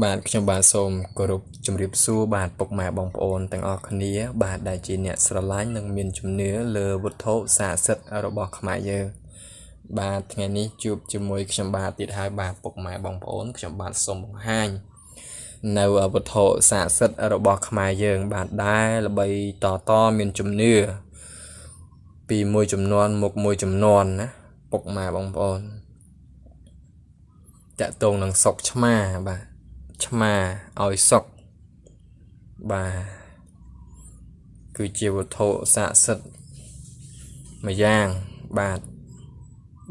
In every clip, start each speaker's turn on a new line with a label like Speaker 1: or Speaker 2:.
Speaker 1: បាទខ្ញុំបាទសូមគោរពជម្រាបសួរបាទពុកម៉ែបងប្អូនទាំងអស់គ្នាបាទដែលជាអ្នកស្រឡាញ់និងមានជំនឿលើវត្ថុស័ក្តិសិទ្ធិរបស់ខ្មែរយើងបាទថ្ងៃនេះជួបជាមួយខ្ញុំបាទទៀតហើយបាទពុកម៉ែបងប្អូនខ្ញុំបាទសូមបង្ហាញនៅវត្ថុស័ក្តិសិទ្ធិរបស់ខ្មែរយើងបាទដែលល្បីតមានជំនឿពីមួយចំនួនមកមួយចំនួនណាពុកម៉ែបងប្អូនតាក់ទងនឹងសុកឆ្មាបាទឆ្មាឲ្យសុកបាទគឺជាវត្ថុស័ក្តិសិទ្ធិមួយយ៉ាងបាទ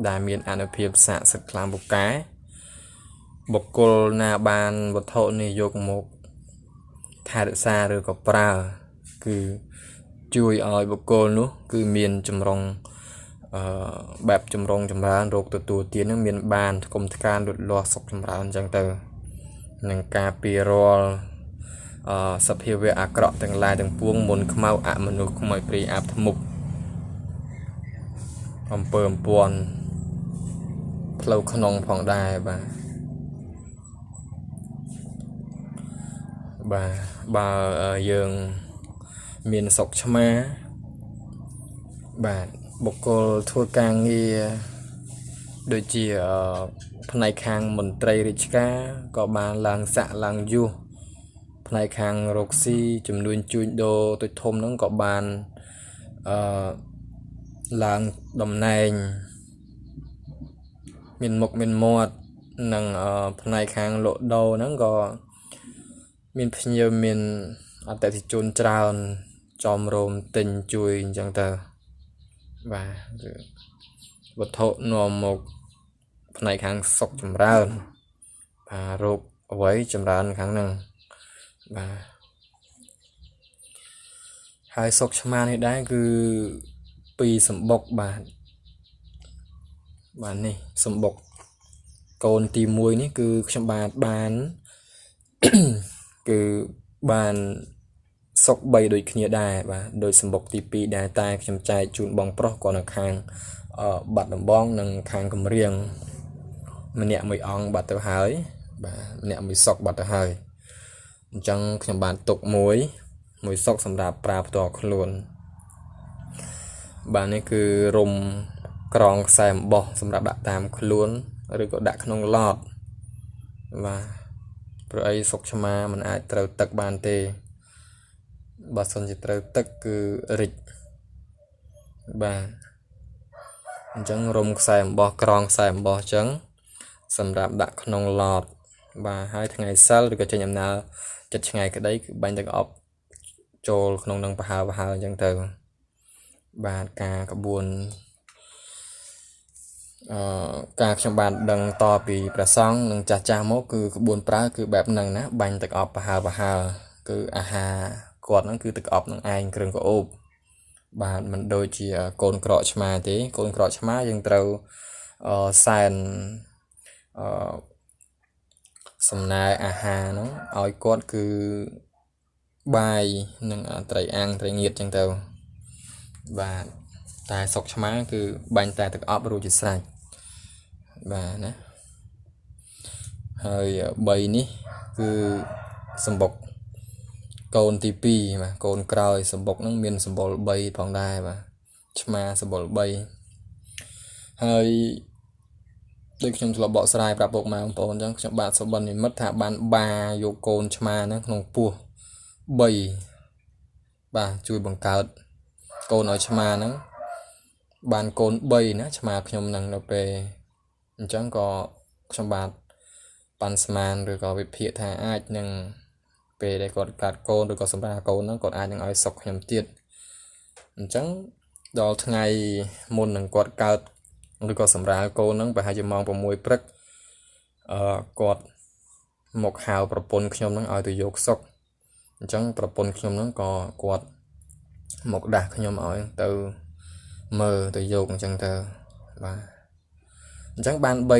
Speaker 1: ដែលមានអានុភាពស័ក្តិសិទ្ធិខ្លាំងពូកែបុគ្គលណាបានវត្ថុនេះយកមកថែរក្សាឬក៏ប្រើគឺជួយឲ្យបុគ្គលនោះគឺមានចម្រុងបែបចម្រុងចម្រើនរោគទទួលទាននឹងមានបានគុំថ្កានលូតលាស់សុខចម្រើនអញ្ចឹងទៅនឹងការពីរាល់សភាវៈអាក្រក់ទាំងឡាយទាំងពួងមុនខ្មៅអមនុស្សខ្មោចព្រាយអាបធ្មប់អំពើអំពាន់ផ្លូវក្នុងផងដែរបាទបើយើងមានសុខឆ្មាបាទបុគ្គលធ្វើការងារដូចជាផ្នែកខាងមន្ត្រីរាជការក៏បានឡើងសាក់ឡើងយុះផ្នែកខាងរកស៊ីចំនួនជួញដូរទុយធំហ្នឹងក៏បានឡើងតំណែងមានមុខមានមាត់និងផ្នែកខាងលក់ដូរហ្នឹងក៏មានភ្ញៀវមានអតិថិជនច្រើនចំរោមទិញជួយអញ្ចឹងទៅបាទវត្ថុនាំមកផ្នែកខាងសុខចម្រើនបាទរោគអ្វីចម្រើនខាងហ្នឹងបាទហើយសុខឆ្មានេះដែរគឺពីសម្បុកបាទនេះសម្បុកកូនទី1នេះគឺខ្ញុំបានគឺបានសុក3ដូចគ្នាដែរបាទដោយសម្បុកទី2ដែរតែខ្ញុំចែកជូនបងប្រុសគាត់នៅខាងបាត់ដំបងនិងខាងកំរៀងម្នាក់មួយអង្គបាត់ទៅហើយបាទម្នាក់មួយសុកបាត់ទៅហើយអញ្ចឹងខ្ញុំបានទុកមួយសុកសម្រាប់ប្រើផ្ទាល់ខ្លួនបាទនេះគឺរុំក្រងខ្សែអំបោះសម្រាប់ដាក់តាមខ្លួនឬក៏ដាក់ក្នុងឡតបាទព្រោះអីសុកឆ្មាมันអាចត្រូវទឹកបានទេបើសិនជាត្រូវទឹកគឺរិចបាទអញ្ចឹងរុំខ្សែអំបោះក្រងខ្សែអំបោះអញ្ចឹងសម្រាប់ដាក់ក្នុងឡតបាទហើយថ្ងៃសិលឬក៏ចេញដំណើរចិត្តឆ្ងាយក្តីគឺបាញ់ទឹកអប់ចូលក្នុងនឹងប្រហើអញ្ចឹងទៅបាទការក្បួនការខ្ញុំបានដឹងតពីព្រះសង្ឃនិងចាស់មកគឺក្បួនប្រើគឺបែបហ្នឹងណាបាញ់ទឹកអប់ប្រហើគឺអាហារគាត់ហ្នឹងគឺទឹកអប់នឹងឯងគ្រឿងក្អូបបាទមិនដូចជាកូនក្រកឆ្មាទេកូនក្រកឆ្មាយើងត្រូវសែនសំណើអាហារហ្នឹងឲ្យគាត់គឺបាយនិងត្រីអាំងត្រីងៀតអញ្ចឹងទៅបាទតែសុកឆ្មាគឺបាញ់តែទឹកអប់រួចជាស្រេចបាទណាហើយ3នេះគឺសម្បុកកូនទី2បាទកូនក្រោយសម្បុកហ្នឹងមានសម្បុរ3ផងដែរបាទឆ្មាសម្បុរ3ហើយដូចខ្ញុំធ្លាប់បកស្រាយប្រាប់ពុកម៉ែបងប្អូនអញ្ចឹងខ្ញុំបាទសុបិននិមិត្តថាបានបាយកកូនឆ្មាហ្នឹងក្នុងពោះ3បាទជួយបង្កើតកូនឲ្យឆ្មាហ្នឹងបានកូន3ណាឆ្មាខ្ញុំហ្នឹងនៅពេលអញ្ចឹងក៏ខ្ញុំបាទប៉ាន់ស្មានឬក៏វិភាគថាអាចនឹងពេលដែលគាត់កាត់កូនឬក៏សម្រាប់កូនហ្នឹងគាត់អាចនឹងឲ្យសុកខ្ញុំទៀតអញ្ចឹងដល់ថ្ងៃមុននឹងគាត់កើតឬក៏សម្រាប់កូនហ្នឹងប្រហែលជាម៉ោង6ព្រឹកគាត់មកហៅប្រពន្ធខ្ញុំហ្នឹងឲ្យទៅយកសុកអញ្ចឹងប្រពន្ធខ្ញុំហ្នឹងក៏គាត់មកដាស់ខ្ញុំឲ្យទៅមើលទៅយកអញ្ចឹងទៅបាទអញ្ចឹងបាន3